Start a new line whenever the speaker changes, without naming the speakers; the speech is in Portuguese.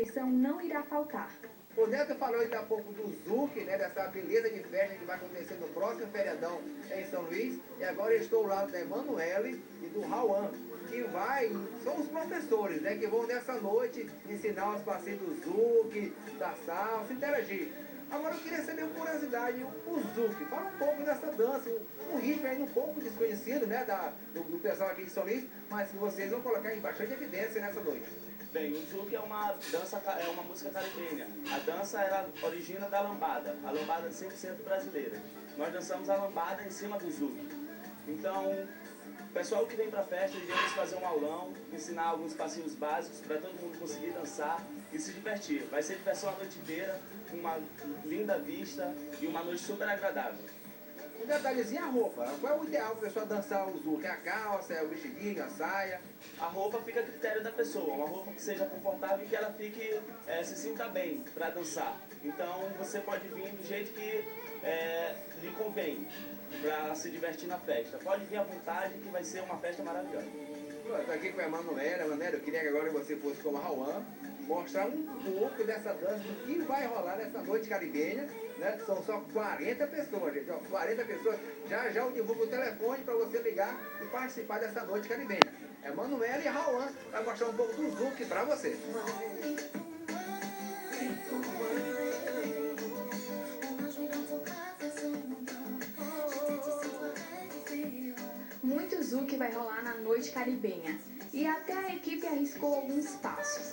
diversão não irá faltar.
O Neto falou ainda há pouco do Zouk, né, dessa beleza de festa que vai acontecer no próximo feriadão em São Luís. E agora eu estou ao lado da Emanuele e do Rauan, que são os professores, né, que vão nessa noite ensinar os passeios do Zouk, da salsa, interagir. Agora eu queria saber uma curiosidade, o Zouk, fala um pouco dessa dança, um ritmo ainda um pouco desconhecido, né, do pessoal aqui de São Luís, mas que vocês vão colocar em bastante evidência nessa noite.
Bem, o Zouk é uma música caribenha. A dança ela origina da lambada, a lambada 100% brasileira. Nós dançamos a lambada em cima do Zouk. Então, o pessoal que vem pra festa, iremos fazer um aulão, ensinar alguns passinhos básicos para todo mundo conseguir dançar e se divertir. Vai ser diversão a noite inteira, uma linda vista e uma noite super agradável.
Um detalhezinho, a roupa. Qual é o ideal para a pessoa dançar o Zouk? É a calça, é o vestidinho, a saia?
A roupa fica a critério da pessoa, uma roupa que seja confortável e que ela se sinta bem para dançar. Então você pode vir do jeito que lhe convém para se divertir na festa. Pode vir à vontade que vai ser uma festa maravilhosa.
Estou aqui com a Emanuele, eu queria que agora você fosse como a Rauan, mostrar um pouco dessa dança, do que vai rolar nessa noite caribenha, né? São só 40 pessoas, gente, ó, 40 pessoas. Já eu divulgo o telefone para você ligar e participar dessa noite caribenha. Emanuele e Rauan vai mostrar um pouco do Zouk para você.
Muito Zouk vai rolar na noite caribenha. E até a equipe arriscou alguns passos.